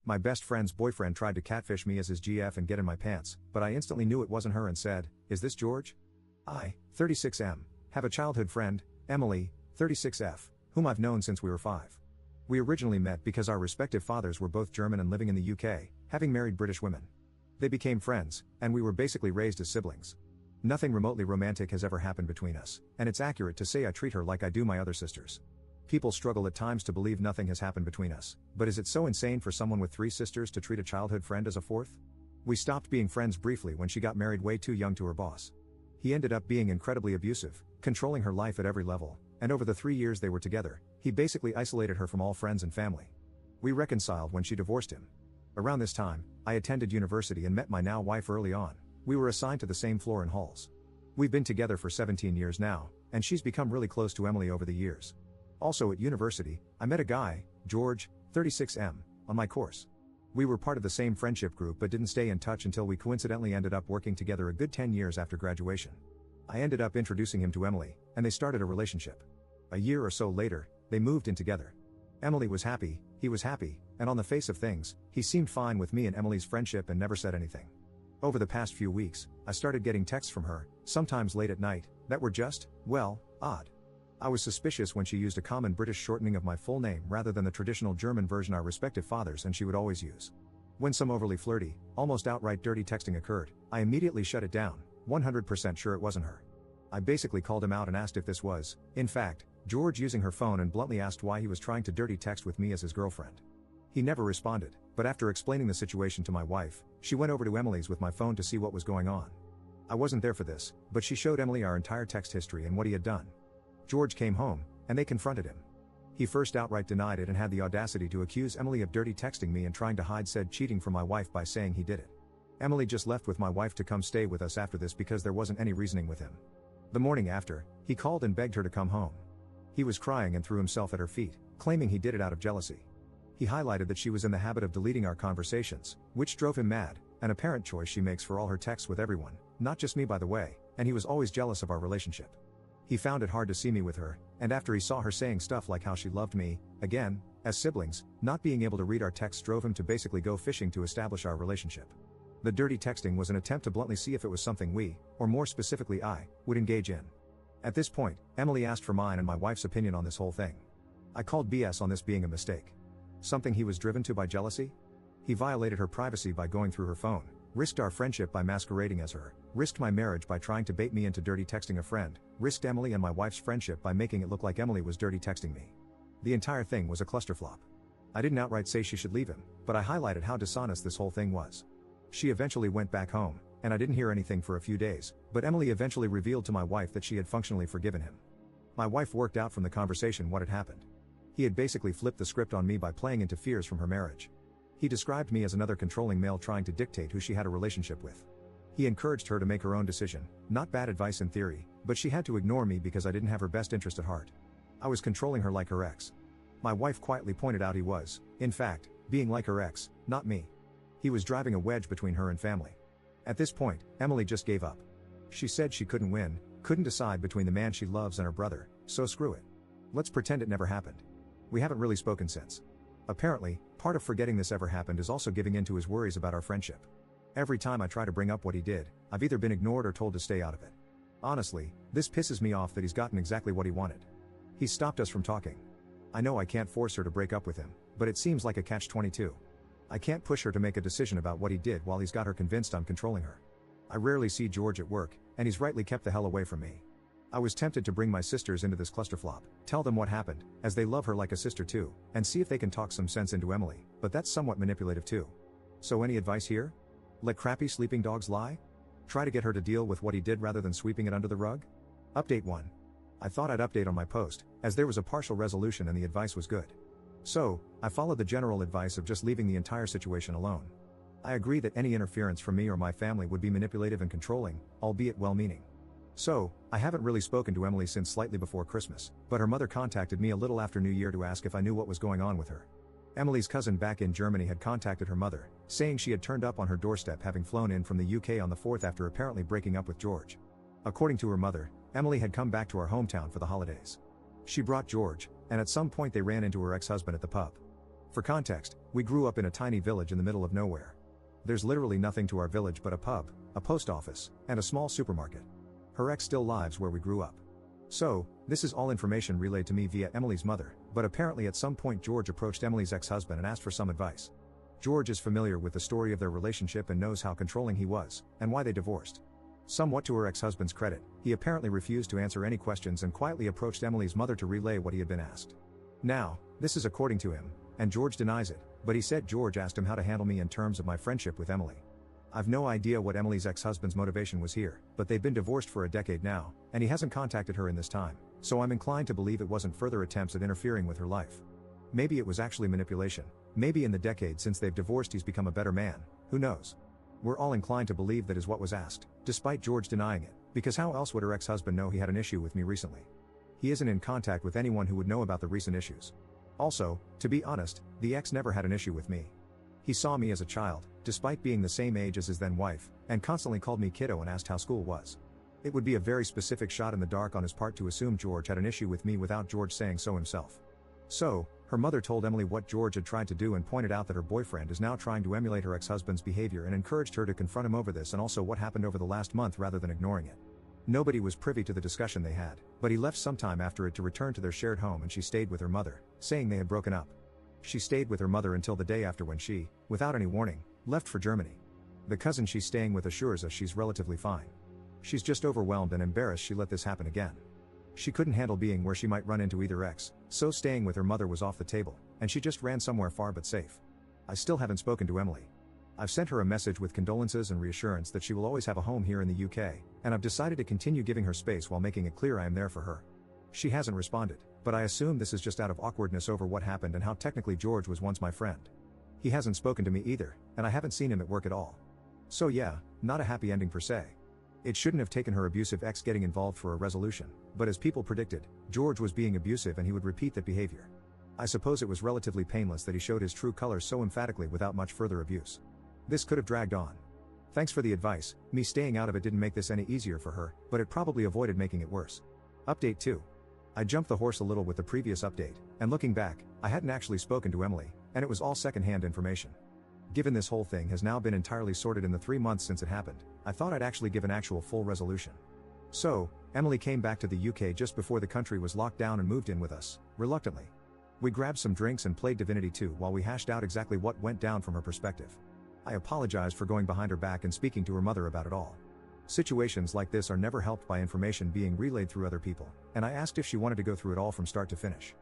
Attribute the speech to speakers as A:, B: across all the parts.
A: My best friend's boyfriend tried to catfish me as his GF and get in my pants, but I instantly knew it wasn't her and said, "Is this George?" I, 36M, have a childhood friend, Emily, 36F, whom I've known since we were 5. We originally met because our respective fathers were both German and living in the UK, having married British women. They became friends, and we were basically raised as siblings. Nothing remotely romantic has ever happened between us, and it's accurate to say I treat her like I do my other sisters. People struggle at times to believe nothing has happened between us, but is it so insane for someone with 3 sisters to treat a childhood friend as a 4th? We stopped being friends briefly when she got married way too young to her boss. He ended up being incredibly abusive, controlling her life at every level, and over the 3 years they were together, he basically isolated her from all friends and family. We reconciled when she divorced him. Around this time, I attended university and met my now wife early on. We were assigned to the same floor in halls. We've been together for 17 years now, and she's become really close to Emily over the years. Also at university, I met a guy, George, 36M, on my course. We were part of the same friendship group but didn't stay in touch until we coincidentally ended up working together a good 10 years after graduation. I ended up introducing him to Emily, and they started a relationship. A year or so later, they moved in together. Emily was happy, he was happy, and on the face of things, he seemed fine with me and Emily's friendship and never said anything. Over the past few weeks, I started getting texts from her, sometimes late at night, that were just, well, odd. I was suspicious when she used a common British shortening of my full name rather than the traditional German version our respective fathers and she would always use. When some overly flirty, almost outright dirty texting occurred, I immediately shut it down, 100% sure it wasn't her. I basically called him out and asked if this was, in fact, George using her phone and bluntly asked why he was trying to dirty text with me as his girlfriend. He never responded, but after explaining the situation to my wife, she went over to Emily's with my phone to see what was going on. I wasn't there for this, but she showed Emily our entire text history and what he had done. George came home, and they confronted him. He first outright denied it and had the audacity to accuse Emily of dirty texting me and trying to hide said cheating from my wife by saying he did it. Emily just left with my wife to come stay with us after this because there wasn't any reasoning with him. The morning after, he called and begged her to come home. He was crying and threw himself at her feet, claiming he did it out of jealousy. He highlighted that she was in the habit of deleting our conversations, which drove him mad, an apparent choice she makes for all her texts with everyone, not just me by the way, and he was always jealous of our relationship. He found it hard to see me with her, and after he saw her saying stuff like how she loved me, again, as siblings, not being able to read our texts drove him to basically go fishing to establish our relationship. The dirty texting was an attempt to bluntly see if it was something we, or more specifically I, would engage in. At this point, Emily asked for mine and my wife's opinion on this whole thing. I called BS on this being a mistake. Something he was driven to by jealousy? He violated her privacy by going through her phone, risked our friendship by masquerading as her, risked my marriage by trying to bait me into dirty texting a friend, risked Emily and my wife's friendship by making it look like Emily was dirty texting me. The entire thing was a clusterflop. I didn't outright say she should leave him, but I highlighted how dishonest this whole thing was. She eventually went back home, and I didn't hear anything for a few days, but Emily eventually revealed to my wife that she had functionally forgiven him. My wife worked out from the conversation what had happened. He had basically flipped the script on me by playing into fears from her marriage. He described me as another controlling male trying to dictate who she had a relationship with. He encouraged her to make her own decision, not bad advice in theory, but she had to ignore me because I didn't have her best interest at heart. I was controlling her like her ex. My wife quietly pointed out he was, in fact, being like her ex, not me. He was driving a wedge between her and family. At this point, Emily just gave up. She said she couldn't win, couldn't decide between the man she loves and her brother, so screw it. Let's pretend it never happened. We haven't really spoken since. Apparently, part of forgetting this ever happened is also giving in to his worries about our friendship. Every time I try to bring up what he did, I've either been ignored or told to stay out of it. Honestly, this pisses me off that he's gotten exactly what he wanted. He's stopped us from talking. I know I can't force her to break up with him, but it seems like a catch-22. I can't push her to make a decision about what he did while he's got her convinced I'm controlling her. I rarely see George at work, and he's rightly kept the hell away from me. I was tempted to bring my sisters into this clusterflop, tell them what happened, as they love her like a sister too, and see if they can talk some sense into Emily, but that's somewhat manipulative too. So any advice here? Let crappy sleeping dogs lie? Try to get her to deal with what he did rather than sweeping it under the rug? Update 1. I thought I'd update on my post, as there was a partial resolution and the advice was good. So, I followed the general advice of just leaving the entire situation alone. I agree that any interference from me or my family would be manipulative and controlling, albeit well-meaning. So, I haven't really spoken to Emily since slightly before Christmas, but her mother contacted me a little after New Year to ask if I knew what was going on with her. Emily's cousin back in Germany had contacted her mother, saying she had turned up on her doorstep having flown in from the UK on the 4th after apparently breaking up with George. According to her mother, Emily had come back to our hometown for the holidays. She brought George, and at some point they ran into her ex-husband at the pub. For context, we grew up in a tiny village in the middle of nowhere. There's literally nothing to our village but a pub, a post office, and a small supermarket. Her ex still lives where we grew up. So, this is all information relayed to me via Emily's mother, but apparently at some point George approached Emily's ex-husband and asked for some advice. George is familiar with the story of their relationship and knows how controlling he was, and why they divorced. Somewhat to her ex-husband's credit, he apparently refused to answer any questions and quietly approached Emily's mother to relay what he had been asked. Now, this is according to him, and George denies it, but he said George asked him how to handle me in terms of my friendship with Emily. I've no idea what Emily's ex-husband's motivation was here, but they've been divorced for a decade now, and he hasn't contacted her in this time, so I'm inclined to believe it wasn't further attempts at interfering with her life. Maybe it was actually manipulation. Maybe in the decade since they've divorced he's become a better man, who knows? We're all inclined to believe that is what was asked, despite George denying it, because how else would her ex-husband know he had an issue with me recently? He isn't in contact with anyone who would know about the recent issues. Also, to be honest, the ex never had an issue with me. He saw me as a child, despite being the same age as his then wife, and constantly called me kiddo and asked how school was. It would be a very specific shot in the dark on his part to assume George had an issue with me without George saying so himself. So, her mother told Emily what George had tried to do and pointed out that her boyfriend is now trying to emulate her ex-husband's behavior and encouraged her to confront him over this and also what happened over the last month rather than ignoring it. Nobody was privy to the discussion they had, but he left sometime after it to return to their shared home and she stayed with her mother, saying they had broken up. She stayed with her mother until the day after when she, without any warning, left for Germany. The cousin she's staying with assures us she's relatively fine. She's just overwhelmed and embarrassed she let this happen again. She couldn't handle being where she might run into either ex, so staying with her mother was off the table, and she just ran somewhere far but safe. I still haven't spoken to Emily. I've sent her a message with condolences and reassurance that she will always have a home here in the UK, and I've decided to continue giving her space while making it clear I am there for her. She hasn't responded, but I assume this is just out of awkwardness over what happened and how technically George was once my friend. He hasn't spoken to me either, and I haven't seen him at work at all. So yeah, not a happy ending per se. It shouldn't have taken her abusive ex getting involved for a resolution, but as people predicted, George was being abusive and he would repeat that behavior. I suppose it was relatively painless that he showed his true colors so emphatically without much further abuse. This could have dragged on. Thanks for the advice. Me staying out of it didn't make this any easier for her, but it probably avoided making it worse. Update 2. I jumped the horse a little with the previous update, and looking back, I hadn't actually spoken to Emily, and it was all secondhand information. Given this whole thing has now been entirely sorted in the 3 months since it happened, I thought I'd actually give an actual full resolution. So, Emily came back to the UK just before the country was locked down and moved in with us, reluctantly. We grabbed some drinks and played Divinity 2 while we hashed out exactly what went down from her perspective. I apologized for going behind her back and speaking to her mother about it all. Situations like this are never helped by information being relayed through other people, and I asked if she wanted to go through it all from start to finish.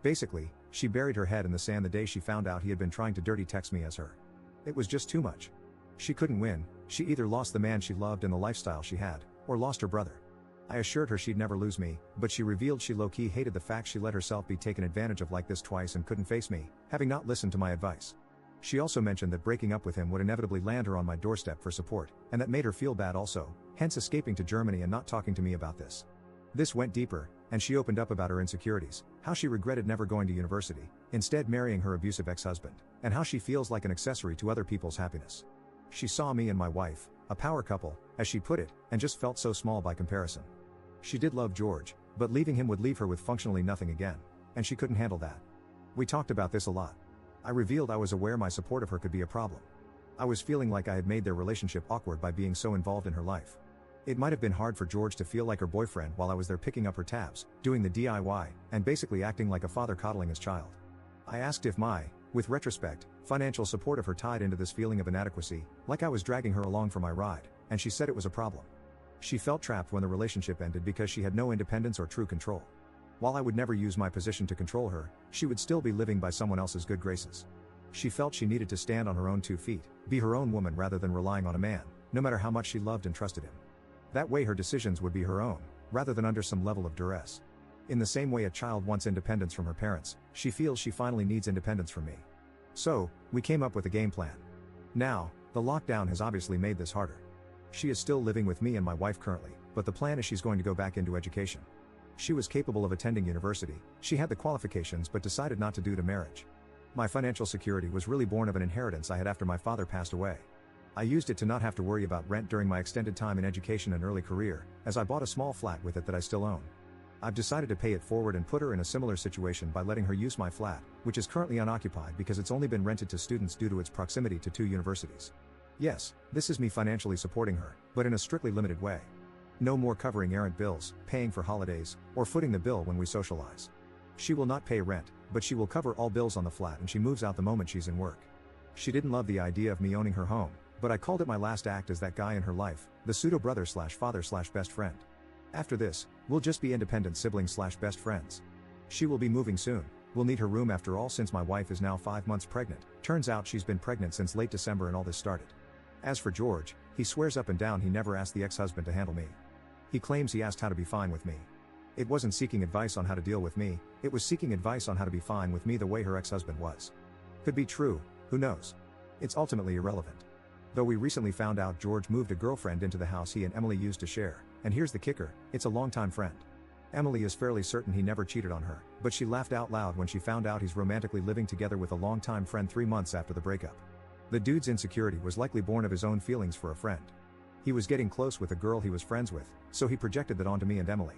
A: Basically, she buried her head in the sand the day she found out he had been trying to dirty text me as her. It was just too much. She couldn't win. She either lost the man she loved and the lifestyle she had, or lost her brother. I assured her she'd never lose me, but she revealed she low-key hated the fact she let herself be taken advantage of like this twice and couldn't face me, having not listened to my advice. She also mentioned that breaking up with him would inevitably land her on my doorstep for support, and that made her feel bad also, hence escaping to Germany and not talking to me about this. This went deeper, and she opened up about her insecurities, how she regretted never going to university, instead marrying her abusive ex-husband, and how she feels like an accessory to other people's happiness. She saw me and my wife, a power couple, as she put it, and just felt so small by comparison. She did love George, but leaving him would leave her with functionally nothing again, and she couldn't handle that. We talked about this a lot. I revealed I was aware my support of her could be a problem. I was feeling like I had made their relationship awkward by being so involved in her life. It might have been hard for George to feel like her boyfriend while I was there picking up her tabs, doing the DIY, and basically acting like a father coddling his child. I asked if my, with retrospect, financial support of her tied into this feeling of inadequacy, like I was dragging her along for my ride, and she said it was a problem. She felt trapped when the relationship ended because she had no independence or true control. While I would never use my position to control her, she would still be living by someone else's good graces. She felt she needed to stand on her own 2 feet, be her own woman rather than relying on a man, no matter how much she loved and trusted him. That way her decisions would be her own, rather than under some level of duress. In the same way a child wants independence from her parents, she feels she finally needs independence from me. So, we came up with a game plan. Now, the lockdown has obviously made this harder. She is still living with me and my wife currently, but the plan is she's going to go back into education. She was capable of attending university, she had the qualifications but decided not to due to marriage. My financial security was really born of an inheritance I had after my father passed away. I used it to not have to worry about rent during my extended time in education and early career, as I bought a small flat with it that I still own. I've decided to pay it forward and put her in a similar situation by letting her use my flat, which is currently unoccupied because it's only been rented to students due to its proximity to 2 universities. Yes, this is me financially supporting her, but in a strictly limited way. No more covering errant bills, paying for holidays, or footing the bill when we socialize. She will not pay rent, but she will cover all bills on the flat and she moves out the moment she's in work. She didn't love the idea of me owning her home, but I called it my last act as that guy in her life, the pseudo-brother/father/best friend. After this, we'll just be independent siblings/best friends. She will be moving soon. We'll need her room after all since my wife is now 5 months pregnant. Turns out she's been pregnant since late December and all this started. As for George, he swears up and down he never asked the ex-husband to handle me. He claims he asked how to be fine with me. It wasn't seeking advice on how to deal with me, it was seeking advice on how to be fine with me the way her ex-husband was. Could be true, who knows? It's ultimately irrelevant. Though we recently found out George moved a girlfriend into the house he and Emily used to share, and here's the kicker, it's a longtime friend. Emily is fairly certain he never cheated on her, but she laughed out loud when she found out he's romantically living together with a longtime friend 3 months after the breakup. The dude's insecurity was likely born of his own feelings for a friend. He was getting close with a girl he was friends with, so he projected that onto me and Emily.